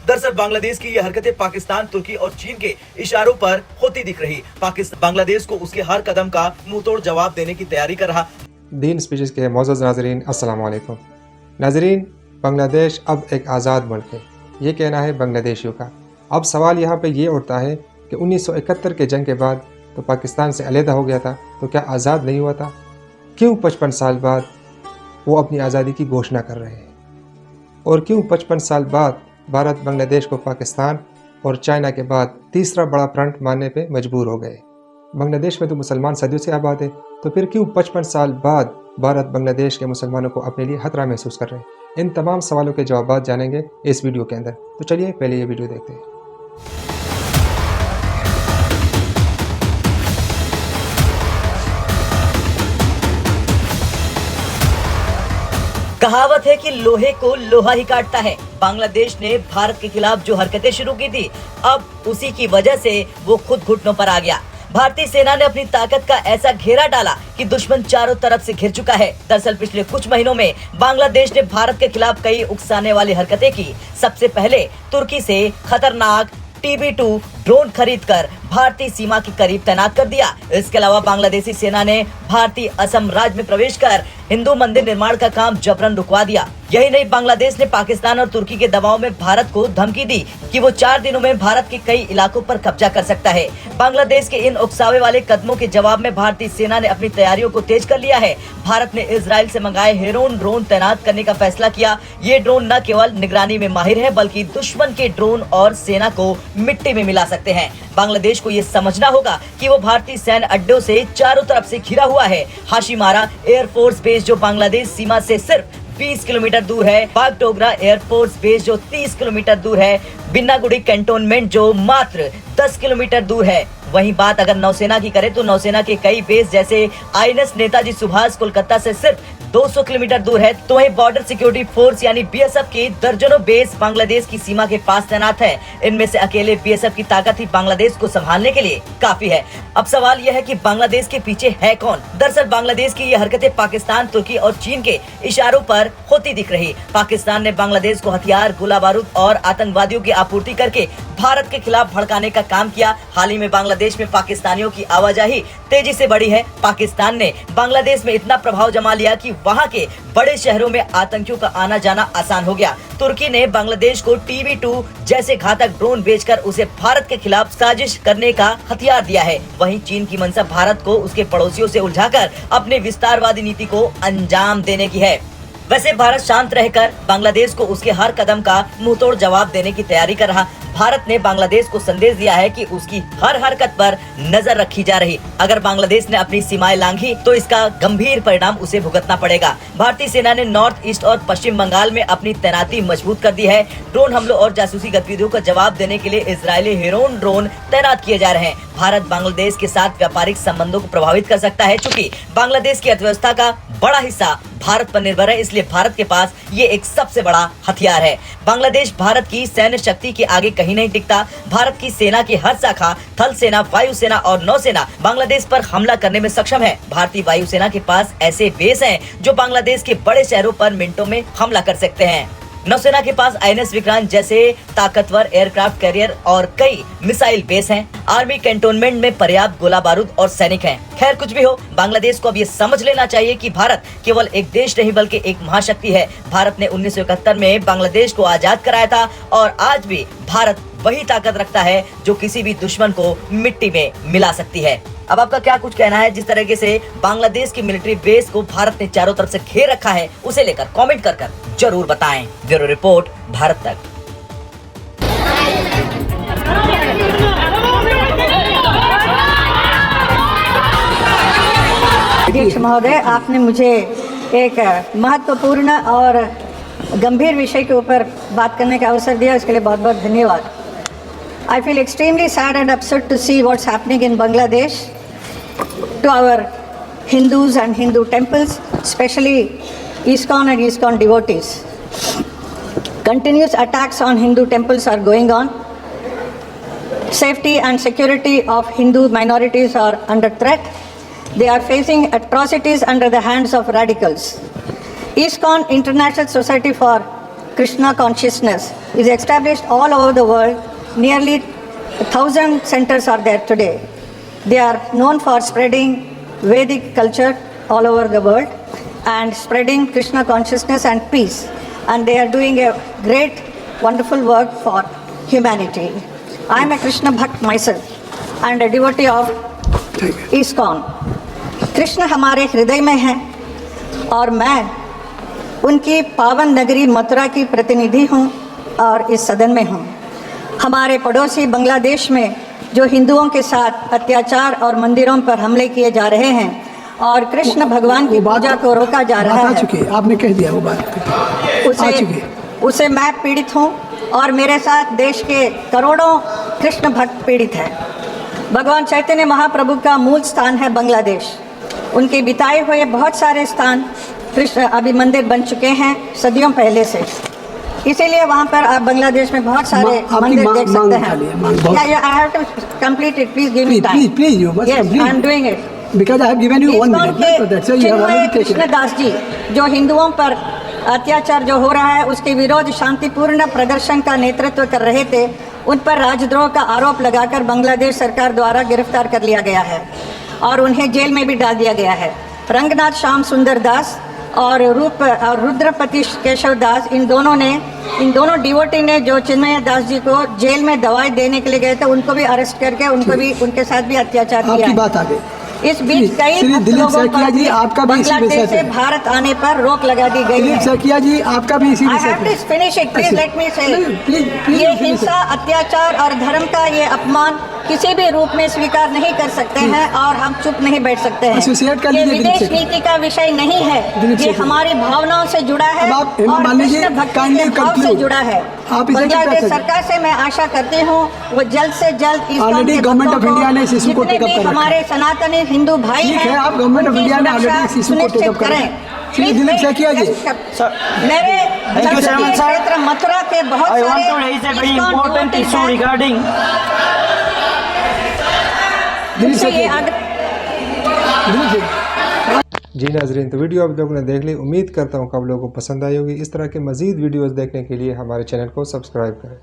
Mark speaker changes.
Speaker 1: दरअसल बांग्लादेश की ये हरकतें पाकिस्तान, तुर्की और चीन के इशारों पर होती दिख रही। पाकिस्तान बांग्लादेश को उसके हर कदम का मुंहतोड़ जवाब देने की तैयारी कर रहा।
Speaker 2: दीन स्पीचेस के मौजूद नाजरीन, अस्सलाम वालेकुम। नाजरीन, बांग्लादेश अब एक आज़ाद मुल्क है, ये कहना है बांग्लादेशियों का। अब सवाल यहाँ पे ये उठता है कि 1971 के जंग के बाद तो पाकिस्तान से अलहदा हो गया था, तो क्या आज़ाद नहीं हुआ था? क्यों 55 साल बाद वो अपनी आज़ादी की घोषणा कर रहे हैं? और क्यों 55 साल बाद भारत बांग्लादेश को पाकिस्तान और चाइना के बाद तीसरा बड़ा फ्रंट मानने पे मजबूर हो गए? बांग्लादेश में तो मुसलमान सदियों से आबाद है, तो फिर क्यों 55 साल बाद भारत बांग्लादेश के मुसलमानों को अपने लिए खतरा महसूस कर रहे हैं? इन तमाम सवालों के जवाब जानेंगे इस वीडियो के अंदर। तो चलिए पहले ये वीडियो देखते हैं।
Speaker 3: कहावत है कि लोहे को लोहा ही काटता है। बांग्लादेश ने भारत के खिलाफ जो हरकतें शुरू की थी, अब उसी की वजह से वो खुद घुटनों पर आ गया। भारतीय सेना ने अपनी ताकत का ऐसा घेरा डाला कि दुश्मन चारों तरफ से घिर चुका है। दरअसल पिछले कुछ महीनों में बांग्लादेश ने भारत के खिलाफ कई उकसाने वाली हरकतें की। सबसे पहले तुर्की से खतरनाक TB2 ड्रोन खरीदकर भारतीय सीमा के करीब तैनात कर दिया। इसके अलावा बांग्लादेशी सेना ने भारतीय असम राज्य में प्रवेश कर हिंदू मंदिर निर्माण का काम जबरन रुकवा दिया। यही नहीं, बांग्लादेश ने पाकिस्तान और तुर्की के दबाव में भारत को धमकी दी कि वो 4 दिनों में भारत के कई इलाकों पर कब्जा कर सकता है। बांग्लादेश के इन उकसावे वाले कदमों के जवाब में भारतीय सेना ने अपनी तैयारियों को तेज कर लिया है। भारत ने इजराइल से मंगाए हेरोन ड्रोन तैनात करने का फैसला किया। ये ड्रोन न केवल निगरानी में माहिर है, बल्कि दुश्मन के ड्रोन और सेना को मिट्टी में मिला सकते हैं। बांग्लादेश को ये समझना होगा कि वो भारतीय सैन्य अड्डों से चारों तरफ से घिरा हुआ है। हाशीमारा एयरफोर्स बेस जो बांग्लादेश सीमा से सिर्फ 20 किलोमीटर दूर है, बागडोगरा एयरफोर्स बेस जो 30 किलोमीटर दूर है, बिन्नागुड़ी कैंटोनमेंट जो मात्र 10 किलोमीटर दूर है। वहीं बात अगर नौसेना की करें तो नौसेना के कई बेस जैसे INS नेताजी सुभाष कोलकाता से सिर्फ 200 किलोमीटर दूर है। तो वहीं बॉर्डर सिक्योरिटी फोर्स यानी BSF के दर्जनों बेस बांग्लादेश की सीमा के पास तैनात है। इनमें से अकेले BSF की ताकत ही बांग्लादेश को संभालने के लिए काफी है। अब सवाल यह है कि बांग्लादेश के पीछे है कौन? दरअसल बांग्लादेश की ये हरकतें पाकिस्तान, तुर्की और चीन के इशारों पर होती दिख रही। पाकिस्तान ने बांग्लादेश को हथियार, गोला बारूद और आतंकवादियों की आपूर्ति करके भारत के खिलाफ भड़काने का काम किया। हाल ही में बांग्लादेश में पाकिस्तानियों की आवाजाही तेजी से बढ़ी है। पाकिस्तान ने बांग्लादेश में इतना प्रभाव जमा लिया कि वहां के बड़े शहरों में आतंकियों का आना जाना आसान हो गया। तुर्की ने बांग्लादेश को TB2 जैसे घातक ड्रोन बेचकर उसे भारत के खिलाफ साजिश करने का हथियार दिया है। वहीं चीन की मंशा भारत को उसके पड़ोसियों से उलझाकर अपने विस्तारवादी नीति को अंजाम देने की है। वैसे भारत शांत रहकर बांग्लादेश को उसके हर कदम का मुंहतोड़ जवाब देने की तैयारी कर रहा। भारत ने बांग्लादेश को संदेश दिया है कि उसकी हर हरकत पर नजर रखी जा रही। अगर बांग्लादेश ने अपनी सीमाएं लांघी तो इसका गंभीर परिणाम उसे भुगतना पड़ेगा। भारतीय सेना ने नॉर्थ ईस्ट और पश्चिम बंगाल में अपनी तैनाती मजबूत कर दी है। ड्रोन हमलों और जासूसी गतिविधियों का जवाब देने के लिए इजरायली हेरोन ड्रोन तैनात किए जा रहे हैं। भारत बांग्लादेश के साथ व्यापारिक संबंधों को प्रभावित कर सकता है। चूंकि बांग्लादेश की अर्थव्यवस्था का बड़ा हिस्सा भारत पर निर्भर है, इसलिए भारत के पास ये एक सबसे बड़ा हथियार है। बांग्लादेश भारत की सैन्य शक्ति के आगे कहीं नहीं टिकता। भारत की सेना की हर शाखा, थल सेना, वायुसेना और नौसेना बांग्लादेश पर हमला करने में सक्षम है। भारतीय वायुसेना के पास ऐसे बेस हैं जो बांग्लादेश के बड़े शहरों पर मिनटों में हमला कर सकते हैं। नौसेना के पास INS विक्रांत जैसे ताकतवर एयरक्राफ्ट कैरियर और कई मिसाइल बेस हैं। आर्मी कैंटोनमेंट में पर्याप्त गोला बारूद और सैनिक हैं। खैर कुछ भी हो, बांग्लादेश को अब ये समझ लेना चाहिए कि भारत केवल एक देश नहीं बल्कि एक महाशक्ति है। भारत ने 1971 में बांग्लादेश को आजाद कराया था और आज भी भारत वही ताकत रखता है जो किसी भी दुश्मन को मिट्टी में मिला सकती है। अब आपका क्या कुछ कहना है? जिस तरीके से बांग्लादेश की मिलिट्री बेस को भारत ने चारों तरफ से घेर रखा है, उसे लेकर कमेंट कर जरूर बताएं। ब्यूरो रिपोर्ट, भारत तक।
Speaker 4: अध्यक्ष महोदय, आपने मुझे एक महत्वपूर्ण और गंभीर विषय के ऊपर बात करने का अवसर दिया, इसके लिए बहुत बहुत धन्यवाद। I feel extremely sad and upset to see what's happening in Bangladesh to our Hindus and Hindu temples, especially ISKCON and ISKCON devotees. Continuous attacks on Hindu temples are going on. Safety and security of Hindu minorities are under threat. They are facing atrocities under the hands of radicals. ISKCON, International Society for Krishna consciousness is established all over the world. Nearly 1,000 centers are there today. They are known for spreading Vedic culture all over the world and spreading Krishna consciousness and peace. And they are doing a great, wonderful work for humanity. I am a Krishna Bhakt myself and a devotee of ISKCON. Krishna हमारे हृदय में हैं और मैं उनकी पावन नगरी मथुरा की प्रतिनिधि हूँ और इस सदन में हूँ। हमारे पड़ोसी बांग्लादेश में जो हिंदुओं के साथ अत्याचार और मंदिरों पर हमले किए जा रहे हैं और कृष्ण भगवान की पूजा को रोका जा रहा है,
Speaker 5: आपने कह दिया वो बात
Speaker 4: उसे मैं पीड़ित हूँ और मेरे साथ देश के करोड़ों कृष्ण भक्त पीड़ित हैं। भगवान चैतन्य महाप्रभु का मूल स्थान है बांग्लादेश। उनके बिताए हुए बहुत सारे स्थान कृष्ण अभी मंदिर बन चुके हैं सदियों पहले से, इसीलिए वहाँ पर आप बांग्लादेश में बहुत सारे मंदिर देख सकते हैं। I have to complete it, please give me time.
Speaker 5: Please you must
Speaker 4: complete. I am doing it
Speaker 5: because I have given you 1 minute.
Speaker 4: Krishnadas ji जो हिंदुओं पर अत्याचार जो हो रहा है उसके विरोध शांतिपूर्ण प्रदर्शन का नेतृत्व कर रहे थे, उन पर राजद्रोह का आरोप लगाकर बांग्लादेश सरकार द्वारा गिरफ्तार कर लिया गया है और उन्हें जेल में भी डाल दिया गया है। रंगनाथ श्याम सुंदर दास और रुद्रपति केशव दास, इन दोनों डिवोटी ने जो चिन्मय दास जी को जेल में दवाई देने के लिए गए थे, उनको भी अरेस्ट करके उनके साथ भी अत्याचार किया।
Speaker 5: आपकी बात आ गई।
Speaker 4: इस बीच कई लोगों पर बांग्लादेश से भारत आने पर रोक लगा दी गई है।
Speaker 5: सकिया जी आपका भी इसी विषय पे।
Speaker 4: Finish it please, let me से। ये हिंसा, अत्याचार और धर्म का ये अपमान किसी भी रूप में स्वीकार नहीं कर सकते हैं और हम चुप नहीं बैठ सकते हैं। ये विदेश नीति का विषय नहीं है, ये हमारी भावनाओं से जुड़ा है और कृष्ण भक्ति के भाव से जुड़ा है। बांग्लादेश सरकार से मैं आशा करती हूँ वो जल्द से जल्द
Speaker 5: गवर्नमेंट ऑफ इंडिया ने इस इशू को टेक अप कर
Speaker 4: हमारे सनातनी हिंदू भाई हैं,
Speaker 5: आप गवर्नमेंट ऑफ इंडिया ने ऑलरेडी इस इशू को टेक अप करें। दिलीप सैकिया जी,
Speaker 4: मेरे क्षेत्र मथुरा के बहुत सारे
Speaker 2: जी नाजरीन, तो वीडियो आप लोगों ने देख ली। उम्मीद करता हूँ कि आप लोगों को पसंद आई होगी। इस तरह के मज़ीद वीडियोस देखने के लिए हमारे चैनल को सब्सक्राइब करें।